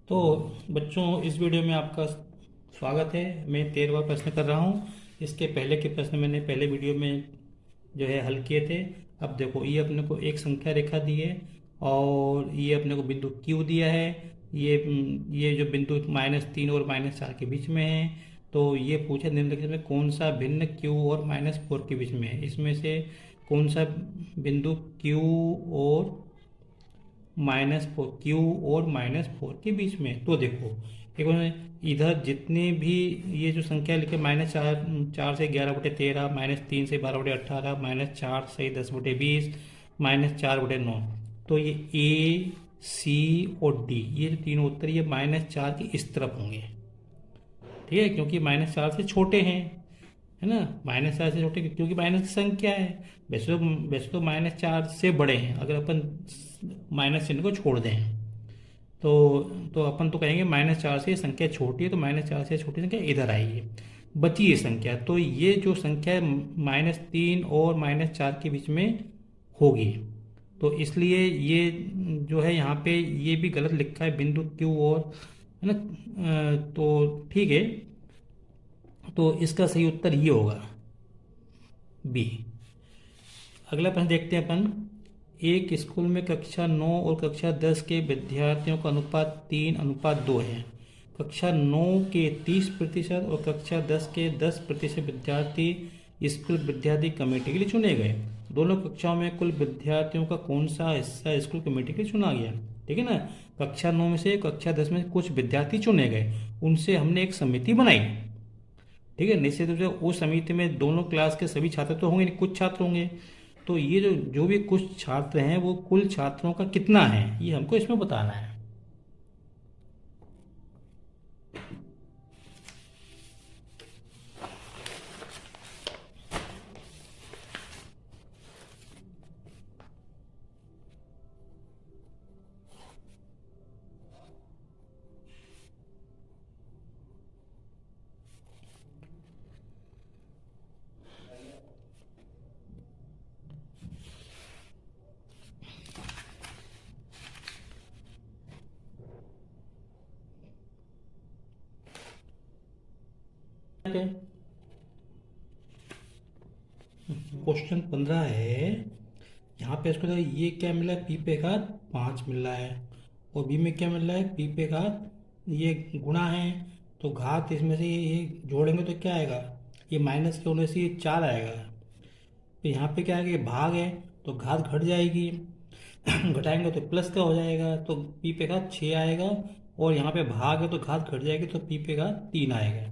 तो बच्चों, इस वीडियो में आपका स्वागत है। मैं 13वां प्रश्न कर रहा हूँ। इसके पहले के प्रश्न मैंने पहले वीडियो में जो है हल किए थे। अब देखो, ये अपने को एक संख्या रेखा दी है और ये अपने को बिंदु क्यू दिया है। ये जो बिंदु -3 और -4 के बीच में है। तो ये पूछा निम्नलिखित में कौन सा भिन्न क्यू और -4 के बीच में है। इसमें से कौन सा बिंदु क्यू और -4, क्यू और -4 के बीच में। तो देखो, एक बार इधर जितने भी ये जो संख्या लिखे -4 से 11/13, -3 से 12/18, -4 से 10/20, -4/9। तो ये ए, सी और डी, ये जो तीनों उत्तर ये -4 के इस तरफ होंगे। ठीक है, क्योंकि -4 से छोटे हैं, है ना। -4 से छोटे क्योंकि माइनस की संख्या है। वैसे तो -4 से बड़े हैं। अगर अपन माइनस चिन्ह को छोड़ दें तो अपन तो कहेंगे -4 से ये संख्या छोटी है, तो -4 से छोटी संख्या इधर आएगी। बची ये संख्या, तो ये जो संख्या है -3 और -4 के बीच में होगी। तो इसलिए ये जो है यहाँ पे ये भी गलत लिखा है, बिंदु क्यू और, है ना। तो ठीक है, तो इसका सही उत्तर ये होगा, बी। अगला प्रश्न देखते हैं अपन। एक स्कूल में कक्षा 9 और कक्षा 10 के विद्यार्थियों का अनुपात 3:2 है। कक्षा 9 के 30% और कक्षा 10 के 10% विद्यार्थी स्कूल विद्यार्थी कमेटी के लिए चुने गए। दोनों कक्षाओं में कुल विद्यार्थियों का कौन सा हिस्सा स्कूल कमेटी के लिए चुना गया। ठीक है ना। कक्षा 9 में से कक्षा 10 में कुछ विद्यार्थी चुने गए, उनसे हमने एक समिति बनाई। ठीक है, निश्चित रूप से उस समिति में दोनों क्लास के सभी छात्र तो होंगे नहीं, कुछ छात्र होंगे। तो ये जो भी कुछ छात्र हैं वो कुल छात्रों का कितना है, ये हमको इसमें बताना है। क्वेश्चन 15 है। यहाँ पे इसको ये क्या मिला है, पी पे घात 5 मिल रहा है। और बी में क्या मिल रहा है, पी पे घात, ये गुणा है। तो घात इसमें से ये जोड़ेंगे तो क्या आएगा, ये माइनस के होने से ये 4 आएगा। तो यहाँ पे क्या आएगा, ये भाग है तो घात घट जाएगी। घटाएंगे तो प्लस का हो जाएगा, तो पी पे घात 6 आएगा। और यहाँ पे भाग है तो घात घट जाएगी, तो पी पे घात 3 आएगा।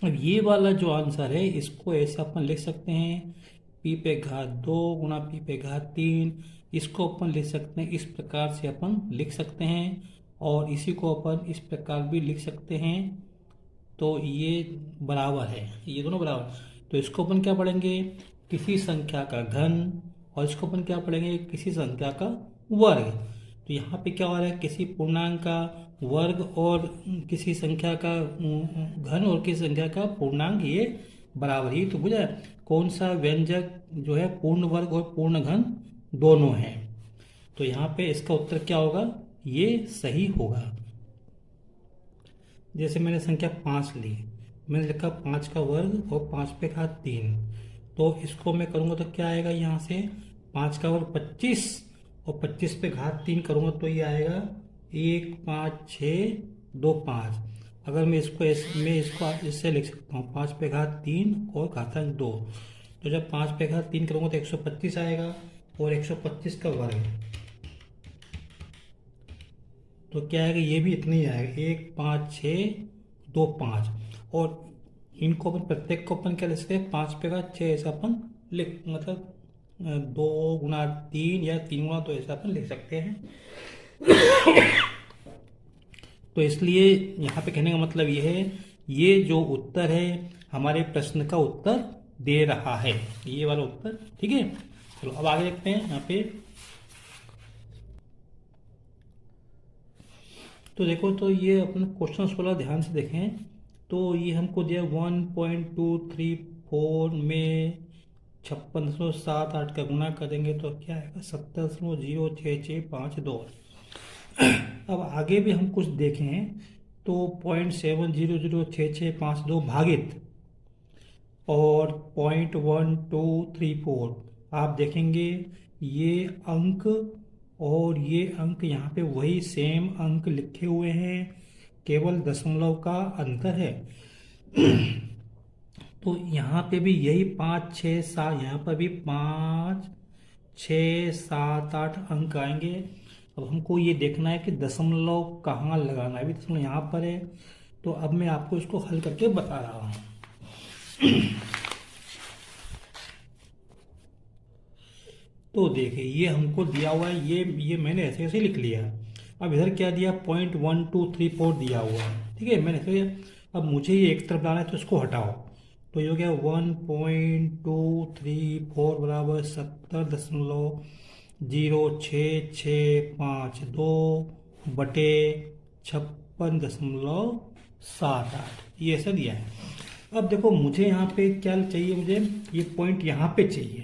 अब ये वाला जो आंसर है इसको ऐसे अपन लिख सकते हैं, पी पे घात 2 गुणा पी पे घात 3। इसको अपन लिख सकते हैं, इस प्रकार से अपन लिख सकते हैं। और इसी को अपन इस प्रकार भी लिख सकते हैं। तो ये बराबर है, ये दोनों बराबर। तो इसको अपन क्या पढ़ेंगे, किसी संख्या का घन। और इसको अपन क्या पढ़ेंगे, किसी संख्या का वर्ग। तो यहाँ पे क्या हो रहा है, किसी पूर्णांक का वर्ग और किसी संख्या का घन और किसी संख्या का पूर्णांक, ये बराबर ही। तो बुझा कौन सा व्यंजक जो है पूर्ण वर्ग और पूर्ण घन दोनों है। तो यहाँ पे इसका उत्तर क्या होगा, ये सही होगा। जैसे मैंने संख्या 5 ली, मैंने लिखा 5 का वर्ग और 5 पे घात 3। तो इसको मैं करूँगा तो क्या आएगा, यहाँ से 5 का वर्ग 25 और 25 पे घात 3 करूँगा तो ये आएगा 1, 5, 6, 2, 5। अगर मैं इसको इससे लिख सकता हूँ, 5 पे घात 3 और घातांक 2। तो जब 5 पे घात 3 करूँगा तो 125 आएगा और 125 का वर्ग तो क्या आएगा, ये भी इतना ही आएगा, 1, 5, 6, 2, 5। और इनको अपन प्रत्येक को अपन क्या लिख सकते हैं, 5 पे का 6 ऐसा अपन लिख, मतलब 2 गुणा 3 या 3 गुणा तो ऐसा अपन लिख सकते हैं। तो इसलिए यहाँ पे कहने का मतलब ये है, ये जो उत्तर है हमारे प्रश्न का उत्तर दे रहा है, ये वाला उत्तर। ठीक है, चलो अब आगे देखते हैं। यहाँ पे तो देखो, तो ये अपना क्वेश्चन 16 ध्यान से देखें। तो ये हमको दिया 1.234 में 56.78 का गुणा करेंगे तो क्या आएगा, 70.06652। अब आगे भी हम कुछ देखें तो 0.7006652 भागित और 0.1234 आप देखेंगे ये अंक और ये अंक यहाँ पे वही सेम अंक लिखे हुए हैं, केवल दशमलव का अंतर है। तो यहाँ पे भी यही 5 6 7, यहाँ पर भी 5 6 7 8 अंक आएंगे। अब हमको ये देखना है कि दशमलव कहाँ लगाना है। अभी दशमलव यहाँ पर है, तो अब मैं आपको इसको हल करके बता रहा हूँ। तो देखिए ये हमको दिया हुआ है, ये मैंने ऐसे ऐसे लिख लिया। अब इधर क्या दिया, 0.1234 दिया हुआ है, ठीक है, मैंने ऐसे। अब मुझे ये एक तरफ लाना है तो इसको हटाओ, तो ये हो गया 1.234 बराबर 70.065652 बटे 56.78, ये ऐसा दिया है। अब देखो मुझे यहाँ पे क्या चाहिए, मुझे ये पॉइंट यहाँ पे चाहिए,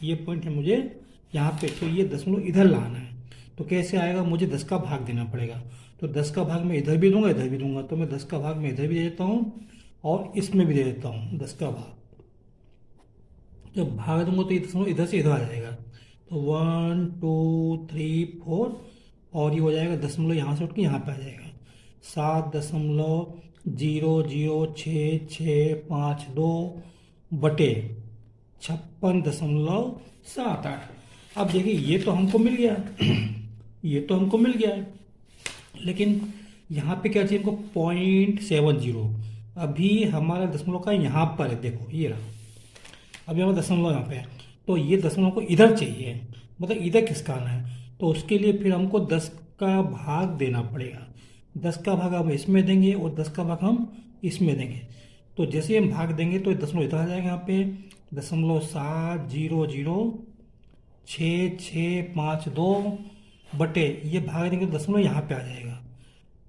ये पॉइंट है मुझे यहाँ पे, तो ये दशमलव इधर लाना है। तो कैसे आएगा, मुझे 10 का भाग देना पड़ेगा। तो 10 का भाग मैं इधर भी दूंगा, इधर भी दूंगा, तो मैं 10 का भाग मैं इधर भी दे देता हूँ और इसमें भी दे देता हूँ 10 का भाग। जब भाग दूंगा तो ये दशमलव इधर से इधर आ जाएगा, तो 1 2 3 4, और ये हो जाएगा दशमलव यहाँ से उठ के यहाँ पे आ जाएगा, 7.0066652 बटे 56.78। अब देखिए ये तो हमको मिल गया, ये तो हमको मिल गया है, लेकिन यहाँ पे क्या चाहिए हमको, 0.70। अभी हमारा दशमलव का यहाँ पर है, देखो ये रहा, अभी हमारा दशमलव यहाँ पे है, तो ये दशमलव को इधर चाहिए, मतलब इधर किसका आना है। तो उसके लिए फिर हमको 10 का भाग देना पड़ेगा। 10 का भाग हम इसमें देंगे और 10 का भाग हम इसमें देंगे। तो जैसे हम भाग देंगे तो दशमलव इधर आ जाएगा, यहाँ पे 0.7006652 बटे, ये भाग देंगे तो दशमलव यहाँ पे आ जाएगा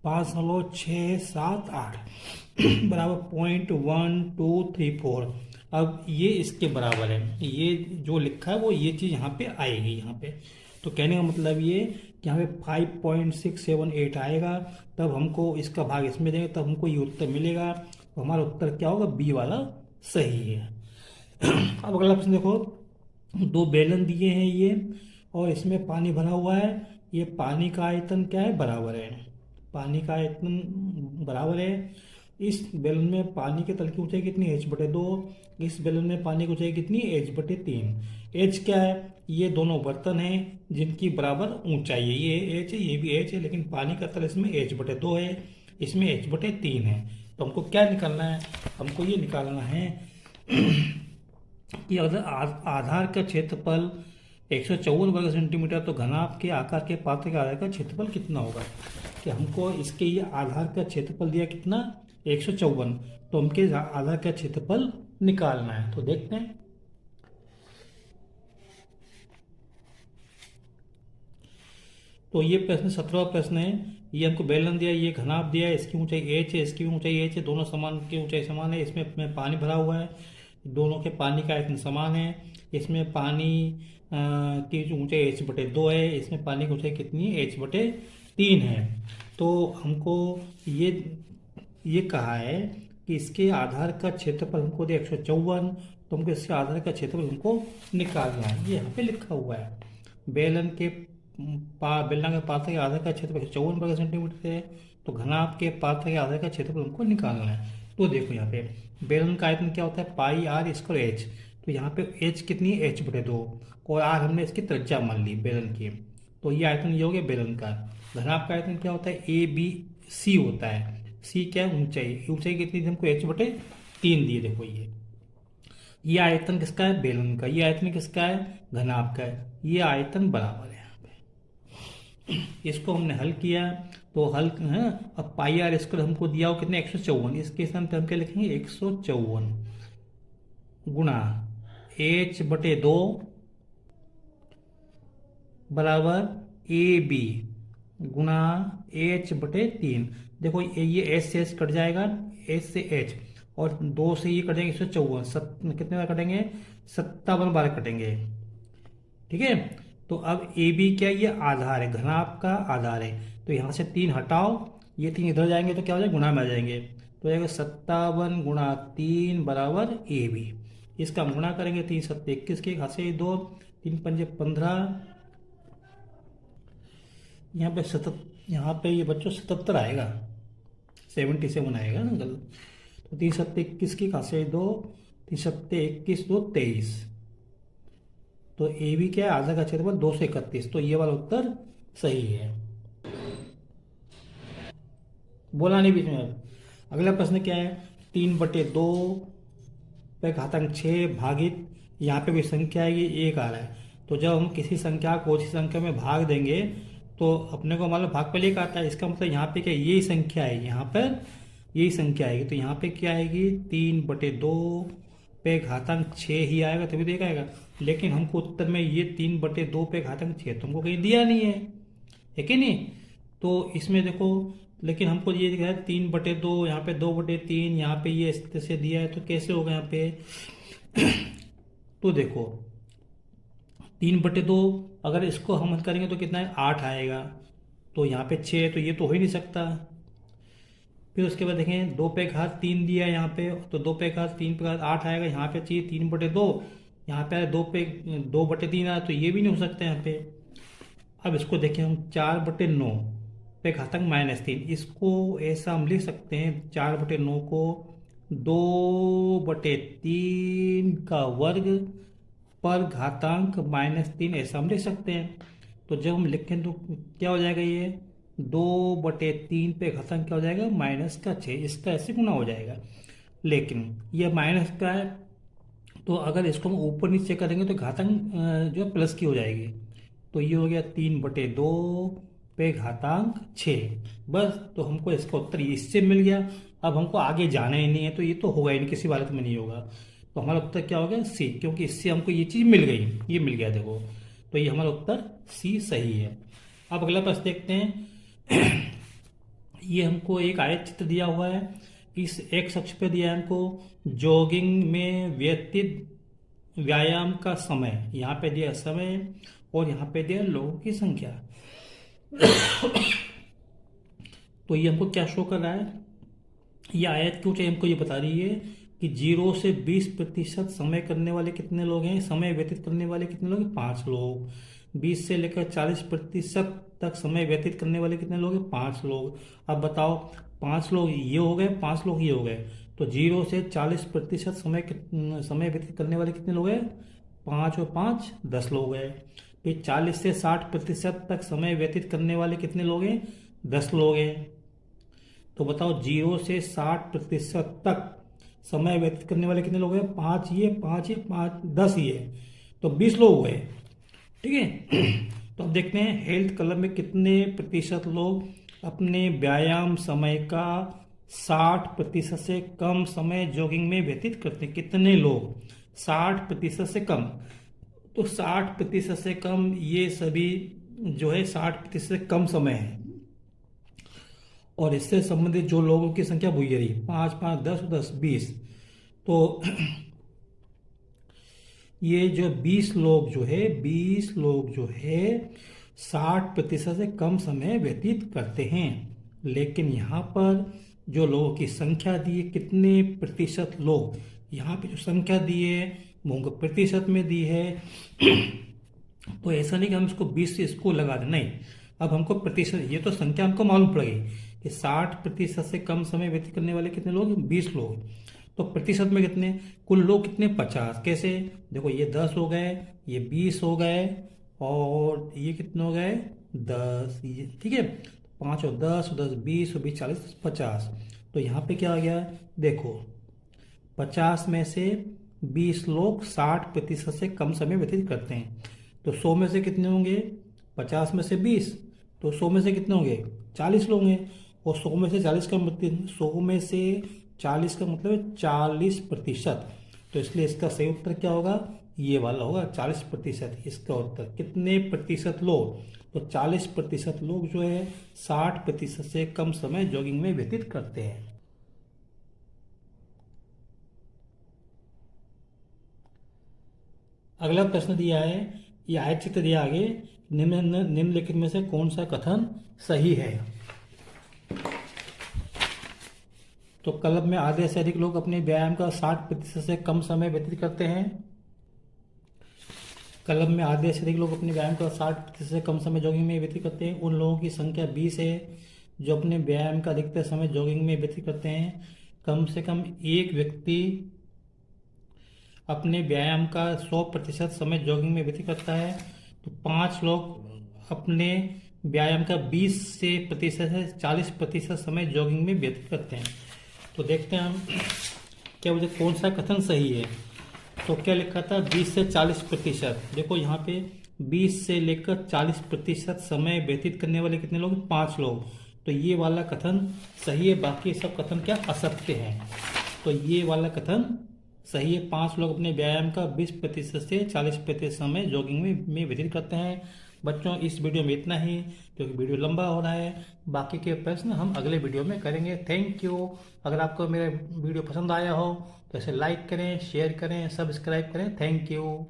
5.678 बराबर 0.1234। अब ये इसके बराबर है, ये जो लिखा है वो ये चीज़ यहाँ पे आएगी यहाँ पे। तो कहने का मतलब ये कि यहाँ पे 5.678 आएगा, तब हमको इसका भाग इसमें देंगे, तब हमको ये उत्तर मिलेगा। तो हमारा उत्तर क्या होगा, बी वाला सही है। अब अगला प्रश्न देखो, दो बेलन दिए हैं ये, और इसमें पानी भरा हुआ है। ये पानी का आयतन क्या है, बराबर है, पानी का आयतन बराबर है। इस बेलन में पानी के तल की ऊंचाई कितनी, h/2। इस बेलन में पानी की ऊंचाई कितनी, h/3। h क्या है, ये दोनों बर्तन हैं जिनकी बराबर ऊंचाई है, ये h है ये भी h है, लेकिन पानी का तल इसमें h/2 है, इसमें h/3 है। तो हमको क्या निकालना है, हमको ये निकालना है कि अगर आधार का क्षेत्रफल 154 वर्ग सेंटीमीटर, तो घनाभ के आकार के पात्र के आधार का क्षेत्रफल कितना होगा। कि हमको इसके ये आधार का क्षेत्रफल दिया कितना, 154, तो हमके आधार का क्षेत्रफल निकालना है। तो देखते हैं, तो ये प्रश्न 17वां प्रश्न है। ये हमको बेलन दिया, ये घनाभ दिया है, इसकी ऊंचाई h है, इसकी भी ऊंचाई h है, दोनों समान की ऊंचाई समान है। इसमें पानी भरा हुआ है, दोनों के पानी का आयतन समान है। इसमें पानी की ऊंचाई h/2 है, इसमें पानी की ऊंचाई कितनी है, h/3 है। तो हमको ये कहा है कि इसके आधार का क्षेत्रफल हमको दिया 154, तो हमको इसके आधार का क्षेत्रफल हमको निकालना है। ये यहाँ पे लिखा हुआ है, बेलना के पात्र के आधार का क्षेत्रफल 154 वर्ग सेंटीमीटर है, तो घनाभ के पात्र के आधार का क्षेत्रफल हमको निकालना है। तो देखो यहाँ पे बेलन का आयतन क्या होता है, πr²h। तो यहाँ पे h कितनी है, h/2, और r हमने इसकी त्रिज्या मान ली बेलन की। तो ये आयतन ये हो गया बेलन का। घनाभ का आयतन क्या होता है, ABC होता है। c क्या है, ऊंचाई। ऊंचाई कितनी थी हमको, h/3 दिए। देखो ये आयतन किसका है, बेलन का। ये आयतन किसका है, घनाभ का है। ये आयतन बराबर है। यहाँ पे इसको हमने हल किया, तो हल है। अब πr² हमको दिया हो कितने, 154। इसके स्थान पे हम क्या लिखेंगे, 154 गुणा h/2 बराबर AB गुणा h/3। देखो ये h से h कट जाएगा, h से h, और 2 से ये कटेंगे 154, कितने बार कटेंगे, 57 बार कटेंगे, ठीक है। तो अब ए बी क्या, ये आधार है, घनाभ का आधार है। तो यहाँ से 3 हटाओ, ये 3 इधर जाएंगे तो क्या हो जाएगा, गुणा में आ जाएंगे। तो हो जाएगा 57 गुणा 3 बराबर ए बी। इसका हम गुणा करेंगे, 3 सत्ते 21 के, हाथ से 2, 3 पंजे 15, यहाँ पे यहाँ पे ये बच्चों 77 आएगा, 77 आएगा ना गलत। तो 3 सत्ते 21 की, हाथ से 2, 3 सत्ते 21, 2 23। तो ए बी क्या है, आधा का क्षेत्रफल 231। तो ये वाला उत्तर सही है। बोला नहीं बीच में। अब अगला प्रश्न क्या है, 3/2 पे घातांक 6 भागित, यहाँ पे भी संख्या है, ये 1 आ रहा है। तो जब हम किसी संख्या को उसी संख्या में भाग देंगे तो अपने को मान लो भागफल 1 आता है, इसका मतलब यहाँ पे क्या, यही संख्या है, यहाँ पर यही संख्या आएगी। तो यहाँ पे क्या आएगी, 3/2 पे घातांक 6 ही आएगा, तभी तो 1 आएगा। लेकिन हमको उत्तर में ये 3/2 पे घातांक 6 तुमको कहीं दिया नहीं है कि नहीं। तो इसमें देखो, लेकिन हमको ये दिखा है 3/2, यहाँ पे 2/3, यहाँ पे ये इस तरह से दिया है, तो कैसे होगा यहाँ पे। तो देखो 3/2, अगर इसको हम हल करेंगे तो कितना है, 8 आएगा। तो यहाँ पे 6 है, तो ये तो हो ही नहीं सकता। फिर उसके बाद देखें 2 पे घात 3 दिया है यहाँ पे, तो 2 पे घात 3 पे घात 8 आएगा। यहाँ पे चाहिए 3/2, यहाँ पे 2/3 आया, तो ये भी नहीं हो सकता यहाँ पे। अब इसको देखें हम, 4/9 पे घातांक -3, इसको ऐसा हम लिख सकते हैं, 4/9 को 2/3 का वर्ग पर घातांक -3, ऐसा हम लिख सकते हैं। तो जब हम लिखें तो क्या हो जाएगा, ये 2/3 पे घातांक क्या हो जाएगा, -6, इसका ऐसे गुना हो जाएगा। लेकिन ये माइनस का है, तो अगर इसको हम ऊपर नीचे करेंगे तो घातांक जो है प्लस की हो जाएगी। तो ये हो गया 3/2 पे घातांक 6। बस, तो हमको इसका उत्तर इससे मिल गया। अब हमको आगे जाना ही नहीं है, तो ये तो होगा ही नहीं, किसी हालत में नहीं होगा। तो हमारा उत्तर क्या हो गया, सी, क्योंकि इससे हमको ये चीज़ मिल गई, ये मिल गया देखो। तो ये हमारा उत्तर सी सही है। अब अगला प्रश्न देखते हैं। ये हमको एक आयत चित्र दिया हुआ है, इस एक्स अक्ष पे दिया है हमको जॉगिंग में व्यतीत व्यायाम का समय, यहाँ पे दिया समय और यहाँ पे दिया लोगों की संख्या। तो ये हमको क्या शो कर रहा है, ये आयत क्यों चाहिए हमको, ये बता रही है कि 0 से 20% समय करने वाले कितने लोग हैं, समय व्यतीत करने वाले कितने लोग हैं, 5 लोग। 20 से लेकर 40% तक समय व्यतीत करने वाले कितने लोग हैं, 5 लोग। अब बताओ, 5 लोग ये हो गए, 5 लोग ये हो गए, तो 0 से 40% समय व्यतीत करने वाले कितने लोग हैं, 5 और 5 10 लोग हैं। फिर 40 से 60% तक समय व्यतीत करने वाले कितने लोग हैं, 10 लोग हैं। तो बताओ 0 से 60% तक समय व्यतीत करने वाले कितने लोग हैं, 5 ये 5 ये 5 10 ये, तो 20 लोग हुए। ठीक है। तो अब देखते हैं हेल्थ क्लब में कितने प्रतिशत लोग अपने व्यायाम समय का 60% से कम समय जॉगिंग में व्यतीत करते हैं। कितने लोग 60% से कम, तो 60% से कम ये सभी जो है 60% से कम समय है। और इससे संबंधित जो लोगों की संख्या वही रही, 5 5 10 10 20। तो ये जो 20 लोग जो है 60% से कम समय व्यतीत करते हैं। लेकिन यहाँ पर जो लोगों की संख्या दी है, कितने प्रतिशत लोग, यहाँ पे जो संख्या दी है वो हमको प्रतिशत में दी है। तो ऐसा नहीं कि हम इसको 20 से इसको लगा दें, नहीं। अब हमको प्रतिशत, ये तो संख्या हमको मालूम पड़ेगी कि 60% से कम समय व्यतीत करने वाले कितने लोग, 20 लोग। तो प्रतिशत में कितने, कुल लोग कितने, 50। कैसे, देखो ये 10 हो गए, ये 20 हो गए, और ये कितने हो गए, 10, ये ठीक है। 5 और 10, 10 20 और 20 40 50। तो यहाँ पे क्या आ गया, देखो 50 में से 20 लोग 60% से कम समय व्यतीत करते हैं। तो 100 में से कितने होंगे, 50 में से 20, तो 100 में से कितने होंगे, 40 लोग हैं। और 100 में से 40 का मतलब, 100 में से 40 का मतलब है 40%। तो इसलिए इसका सही उत्तर क्या होगा, ये वाला होगा 40%। इसका उत्तर कितने प्रतिशत लोग, तो 40% लोग जो है 60% से कम समय जॉगिंग में व्यतीत करते हैं। अगला प्रश्न दिया है, ये आयत चित्र दिया आगे, निम्नलिखित में से कौन सा कथन सही है। तो क्लब में आधे से अधिक लोग अपने व्यायाम का 60% से कम समय व्यतीत करते हैं। क्लब में आधे से अधिक लोग अपने व्यायाम का 60% से कम समय जॉगिंग में व्यतीत करते हैं। उन लोगों की संख्या 20 है जो अपने व्यायाम का अधिकतर समय जॉगिंग में व्यतीत करते हैं। कम से कम एक व्यक्ति अपने व्यायाम का 100% समय जॉगिंग में व्यतीत करता है। तो 5 लोग अपने व्यायाम का 40% समय जॉगिंग में व्यतीत करते हैं। तो देखते हैं हम क्या मुझे कौन सा कथन सही है। तो क्या लिखा था 20 से 40%। देखो यहाँ पे 20 से लेकर 40% समय व्यतीत करने वाले कितने लोग, 5 लोग। तो ये वाला कथन सही है, बाकी सब कथन क्या असत्य हैं। तो ये वाला कथन सही है, 5 लोग अपने व्यायाम का 20% से 40% समय जॉगिंग में व्यतीत करते हैं। बच्चों इस वीडियो में इतना ही, क्योंकि वीडियो लंबा हो रहा है। बाकी के प्रश्न हम अगले वीडियो में करेंगे। Thank you. अगर आपको मेरा वीडियो पसंद आया हो तो इसे लाइक करें, शेयर करें, सब्सक्राइब करें। Thank you.